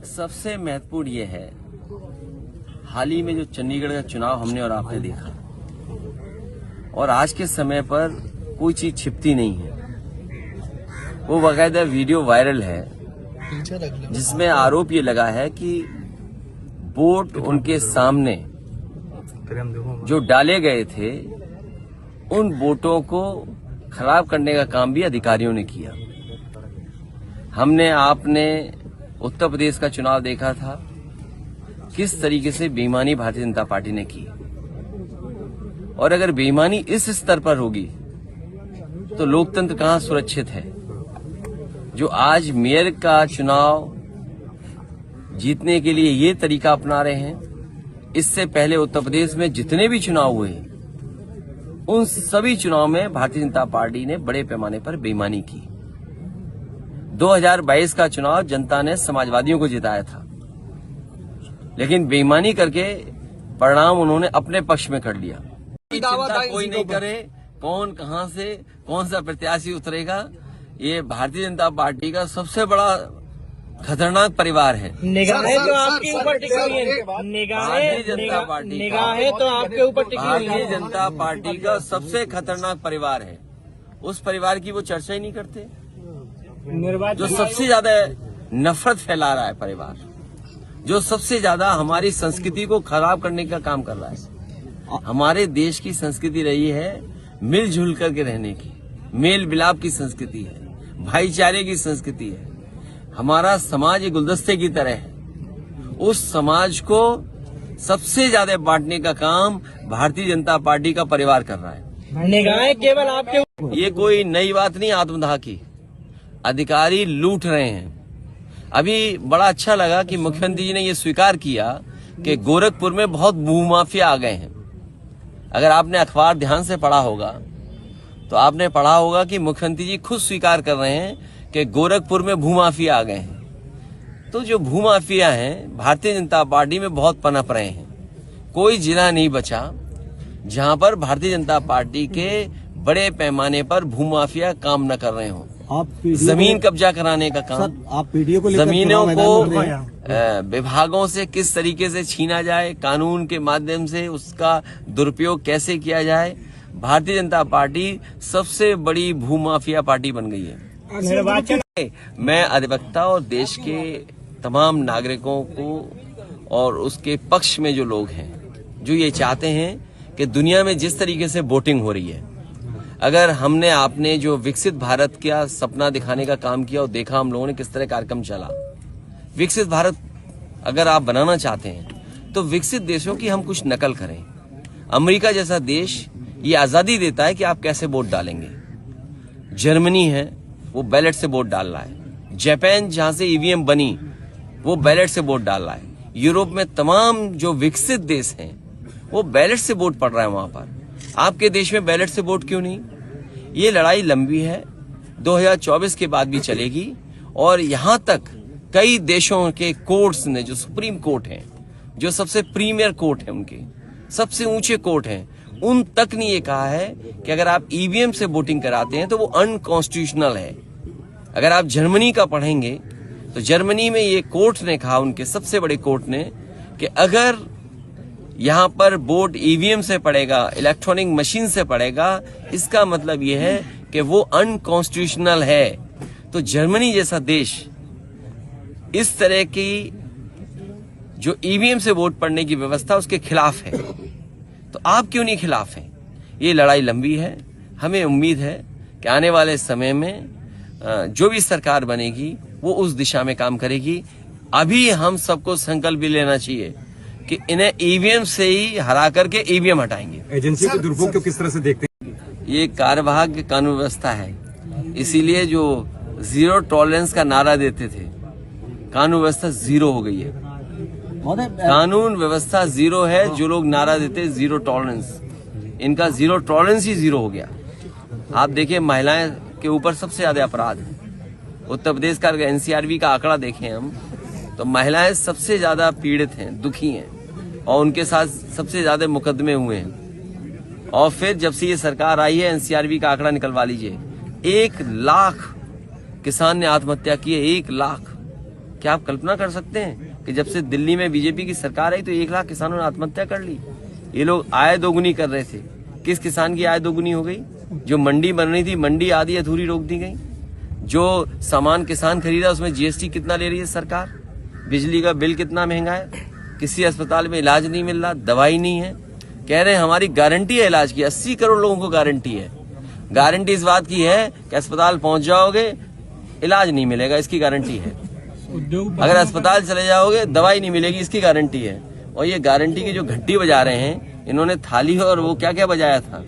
सबसे महत्वपूर्ण ये है, हाल ही में जो चंडीगढ़ का चुनाव हमने और आपने देखा, और आज के समय पर कोई चीज छिपती नहीं है। वो बाकायदा वीडियो वायरल है जिसमें आरोप ये लगा है कि वोट उनके सामने जो डाले गए थे उन वोटों को खराब करने का काम भी अधिकारियों ने किया। हमने आपने उत्तर प्रदेश का चुनाव देखा था, किस तरीके से बेईमानी भारतीय जनता पार्टी ने की, और अगर बेईमानी इस स्तर पर होगी तो लोकतंत्र कहां सुरक्षित है। जो आज मेयर का चुनाव जीतने के लिए ये तरीका अपना रहे हैं, इससे पहले उत्तर प्रदेश में जितने भी चुनाव हुए उन सभी चुनाव में भारतीय जनता पार्टी ने बड़े पैमाने पर बेईमानी की। 2022 का चुनाव जनता ने समाजवादियों को जिताया था, लेकिन बेईमानी करके परिणाम उन्होंने अपने पक्ष में कर लिया। चिंता कोई नहीं करे कौन कहां से कौन सा प्रत्याशी उतरेगा, ये भारतीय जनता पार्टी का सबसे बड़ा खतरनाक परिवार है। निगाहें तो आपके ऊपर टिकी हुई है। भारतीय जनता पार्टी निगाहें तो आपके ऊपर टिकी हुई है। भारतीय जनता पार्टी का सबसे खतरनाक परिवार है। उस परिवार की वो चर्चा ही नहीं करते। जो सबसे ज्यादा नफरत फैला रहा है परिवार, जो सबसे ज्यादा हमारी संस्कृति को खराब करने का काम कर रहा है। हमारे देश की संस्कृति रही है मिलजुल करके रहने की, मेल मिलाप की संस्कृति है, भाईचारे की संस्कृति है। हमारा समाज एक गुलदस्ते की तरह है। उस समाज को सबसे ज्यादा बांटने का काम भारतीय जनता पार्टी का परिवार कर रहा है। निगाहें केवल आपके, ये कोई नई बात नहीं आत्मदाह की। अधिकारी लूट रहे हैं। अभी बड़ा अच्छा लगा कि मुख्यमंत्री जी ने ये स्वीकार किया कि गोरखपुर में बहुत भूमाफिया आ गए हैं। अगर आपने अखबार ध्यान से पढ़ा होगा तो आपने पढ़ा होगा कि मुख्यमंत्री जी खुद स्वीकार कर रहे हैं कि गोरखपुर में भूमाफिया आ गए हैं। तो जो भूमाफिया हैं भारतीय जनता पार्टी में बहुत पनप रहे हैं। कोई जिला नहीं बचा जहां पर भारतीय जनता पार्टी के बड़े पैमाने पर भूमाफिया काम न कर रहे हों। जमीन कब्जा कराने का काम, आप वीडियो को जमीनों को विभागों से किस तरीके से छीना जाए, कानून के माध्यम से उसका दुरुपयोग कैसे किया जाए, भारतीय जनता पार्टी सबसे बड़ी भूमाफिया पार्टी बन गई है। मैं अधिवक्ता और देश के तमाम नागरिकों को और उसके पक्ष में जो लोग हैं जो ये चाहते हैं कि दुनिया में जिस तरीके से वोटिंग हो रही है, अगर हमने आपने जो विकसित भारत का सपना दिखाने का काम किया और देखा हम लोगों ने किस तरह कार्यक्रम चला, विकसित भारत अगर आप बनाना चाहते हैं तो विकसित देशों की हम कुछ नकल करें। अमेरिका जैसा देश ये आजादी देता है कि आप कैसे वोट डालेंगे। जर्मनी है वो बैलेट से वोट डाल रहा है। जापान जहां से ईवीएम बनी वो बैलेट से वोट डाल रहा है। यूरोप में तमाम जो विकसित देश हैं वो बैलेट से वोट पड़ रहा है। वहां पर आपके देश में बैलेट से वोट क्यों नहीं? ये लड़ाई लंबी है, 2024 के बाद भी चलेगी। और यहां तक कई देशों के कोर्ट्स ने, जो सुप्रीम कोर्ट है, जो सबसे प्रीमियर कोर्ट है, उनके सबसे ऊंचे कोर्ट हैं, उन तक ने ये कहा है कि अगर आप ईवीएम से वोटिंग कराते हैं तो वो अनकॉन्स्टिट्यूशनल है। अगर आप जर्मनी का पढ़ेंगे तो जर्मनी में ये कोर्ट ने कहा, उनके सबसे बड़े कोर्ट ने, कि अगर यहां पर वोट ईवीएम से पड़ेगा, इलेक्ट्रॉनिक मशीन से पड़ेगा, इसका मतलब ये है कि वो अनकॉन्स्टिट्यूशनल है। तो जर्मनी जैसा देश इस तरह की जो ईवीएम से वोट पड़ने की व्यवस्था उसके खिलाफ है, तो आप क्यों नहीं खिलाफ हैं? ये लड़ाई लंबी है। हमें उम्मीद है कि आने वाले समय में जो भी सरकार बनेगी वो उस दिशा में काम करेगी। अभी हम सबको संकल्प भी लेना चाहिए कि इन्हें ईवीएम से ही हरा करके ईवीएम हटाएंगे। एजेंसी के दुरुपयोग को किस तरह से देखते हैं? ये कार्यवाहक कानून व्यवस्था है, इसीलिए जो जीरो टॉलरेंस का नारा देते थे, कानून व्यवस्था जीरो हो गई है। कानून व्यवस्था जीरो है। जो लोग नारा देते जीरो टॉलरेंस, इनका जीरो टॉलरेंस ही जीरो हो गया। आप देखिए महिलाएं के ऊपर सबसे ज्यादा अपराध है। उत्तर प्रदेश का एनसीआरबी का आंकड़ा देखें हम तो महिलाएं सबसे ज्यादा पीड़ित हैं, दुखी हैं, और उनके साथ सबसे ज्यादा मुकदमे हुए हैं। और फिर जब से ये सरकार आई है, एनसीआरबी का आंकड़ा निकलवा लीजिए, 1 लाख किसान ने आत्महत्या की है। 1 लाख क्या आप कल्पना कर सकते हैं कि जब से दिल्ली में बीजेपी की सरकार आई तो 1 लाख किसानों ने आत्महत्या कर ली। ये लोग आय दोगुनी कर रहे थे। किस किसान की आय दोगुनी हो गई? जो मंडी बन रही थी, मंडी आधी अधूरी रोक दी गई। जो सामान किसान खरीदा उसमें जीएसटी कितना ले रही है सरकार? बिजली का बिल कितना महंगा है? किसी अस्पताल में इलाज नहीं मिल रहा, दवाई नहीं है। कह रहे हैं हमारी गारंटी है इलाज की, 80 करोड़ लोगों को गारंटी है। गारंटी इस बात की है कि अस्पताल पहुंच जाओगे इलाज नहीं मिलेगा, इसकी गारंटी है। अगर अस्पताल चले जाओगे दवाई नहीं मिलेगी, इसकी गारंटी है। और ये गारंटी की जो घंटी बजा रहे हैं इन्होंने, थाली और वो क्या क्या बजाया था,